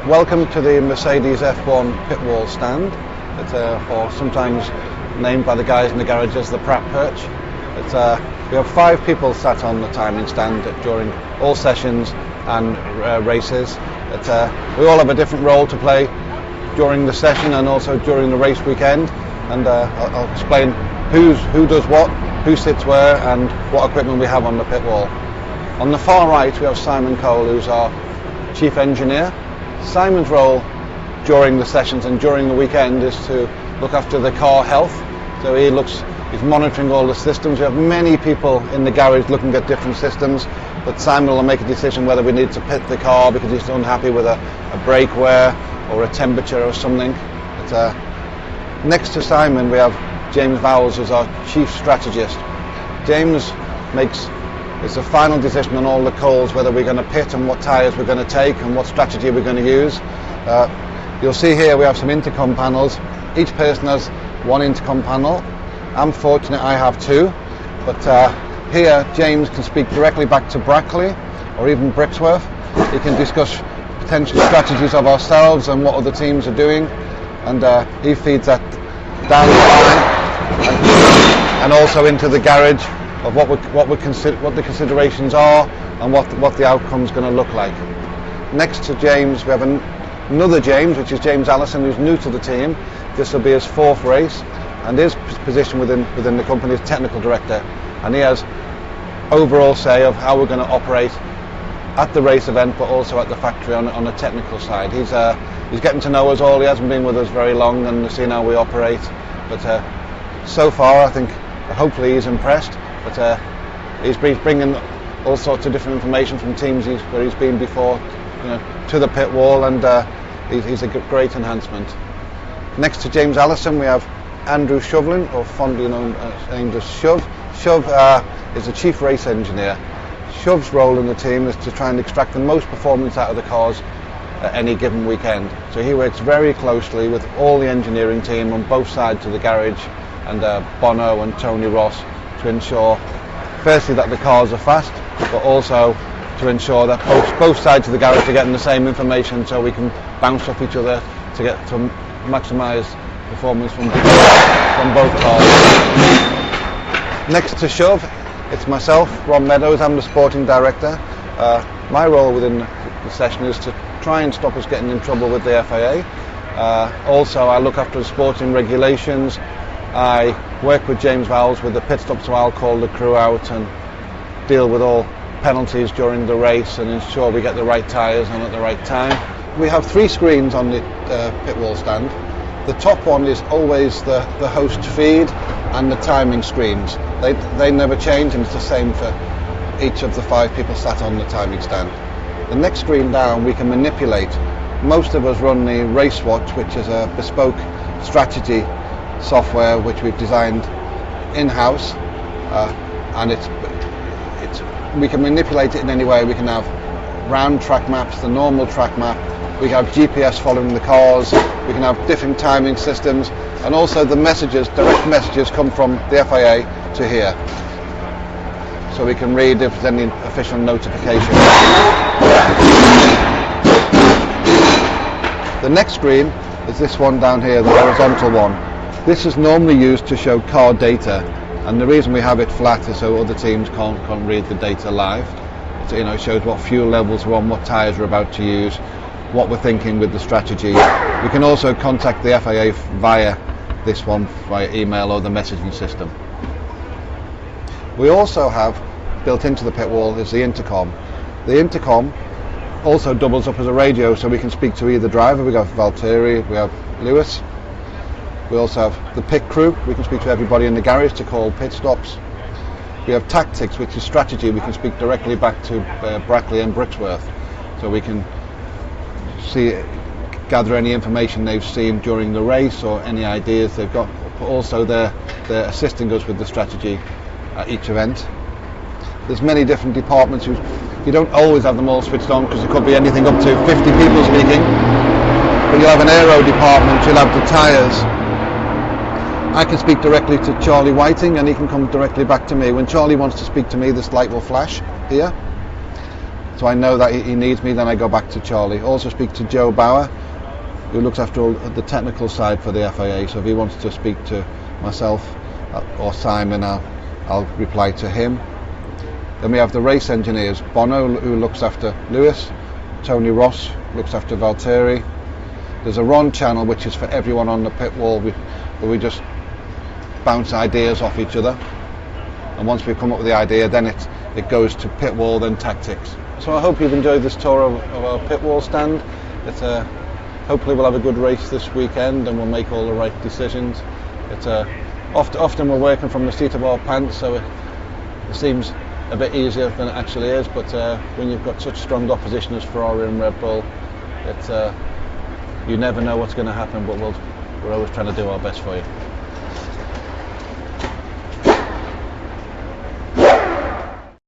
Welcome to the Mercedes F1 pit wall stand. It's or sometimes named by the guys in the garage as the Pratt Perch. We have 5 people sat on the timing stand during all sessions and races. We all have a different role to play during the session and also during the race weekend, and I'll explain who does what, who sits where, and what equipment we have on the pit wall. On the far right we have Simon Cole, who's our chief engineer. Simon's role during the sessions and during the weekend is to look after the car health. So he's monitoring all the systems. We have many people in the garage looking at different systems, but Simon will make a decision whether we need to pit the car because he's unhappy with a brake wear or a temperature or something. Next to Simon we have James Vowles, who's our chief strategist. James it's the final decision on all the calls, whether we're going to pit and what tyres we're going to take and what strategy we're going to use. You'll see here we have some intercom panels. Each person has one intercom panel. I'm fortunate I have 2, but here James can speak directly back to Brackley or even Brixworth. He can discuss potential strategies of ourselves and what other teams are doing, and he feeds that down the line and also into the garage of what the considerations are and what the outcome's going to look like. Next to James we have another James, which is James Allison, who's new to the team. This will be his 4th race, and his position within the company is technical director, and he has overall say of how we're going to operate at the race event but also at the factory on a technical side. He's getting to know us all. He hasn't been with us very long and seen how we operate, but so far I think hopefully he's impressed. But he's bringing all sorts of different information from teams where he's been before, to the pit wall, and he's a great enhancement. Next to James Allison we have Andrew Shovelin, or fondly known named as Shove. Shove is the chief race engineer. Shove's role in the team is to try and extract the most performance out of the cars at any given weekend. So he works very closely with all the engineering team on both sides of the garage, and Bono and Tony Ross, to ensure firstly that the cars are fast, but also to ensure that both sides of the garage are getting the same information, so we can bounce off each other to maximise performance from both cars. Next to Shove, it's myself, Ron Meadows. I'm the sporting director. My role within the session is to try and stop us getting in trouble with the FIA. Also I look after the sporting regulations. I work with James Vowles with the pit stop, so I'll call the crew out and deal with all penalties during the race and ensure we get the right tyres on at the right time. We have 3 screens on the pit wall stand. The top one is always the host feed and the timing screens. They never change, and it's the same for each of the 5 people sat on the timing stand. The next screen down we can manipulate. Most of us run the Race Watch, which is a bespoke strategy software which we've designed in-house, and we can manipulate it in any way. We can have round track maps, the normal track map, we can have GPS following the cars, we can have different timing systems, and also the direct messages come from the FIA to here, so we can read if there's any official notification. The next screen is this one down here, the horizontal one. This is normally used to show car data, and the reason we have it flat is so other teams can't read the data live. So, it shows what fuel levels we're on, what tyres we're about to use, what we're thinking with the strategy. We can also contact the FIA via this one, via email or the messaging system. We also have, built into the pit wall, is the intercom. The intercom also doubles up as a radio, so we can speak to either driver. We have Valtteri, we have Lewis. We also have the pit crew. We can speak to everybody in the garage to call pit stops. We have tactics, which is strategy. We can speak directly back to Brackley and Brixworth, so we can gather any information they've seen during the race or any ideas they've got. But also they're assisting us with the strategy at each event. There's many different departments. You don't always have them all switched on, because it could be anything up to 50 people speaking. But you'll have an aero department, you'll have the tyres. I can speak directly to Charlie Whiting and he can come directly back to me. When Charlie wants to speak to me, this light will flash here. So I know that he needs me, then I go back to Charlie. Also speak to Joe Bauer, who looks after all the technical side for the FIA. So if he wants to speak to myself or Simon, I'll reply to him. Then we have the race engineers, Bono, who looks after Lewis, Tony Ross looks after Valtteri. There's a Ron channel, which is for everyone on the pit wall, where we just bounce ideas off each other. And once we come up with the idea, then it goes to pit wall, then tactics. So I hope you've enjoyed this tour of our pit wall stand. Hopefully we'll have a good race this weekend and we'll make all the right decisions. Often we're working from the seat of our pants, so it seems a bit easier than it actually is, but when you've got such strong opposition as Ferrari and Red Bull, you never know what's going to happen, but we're always trying to do our best for you.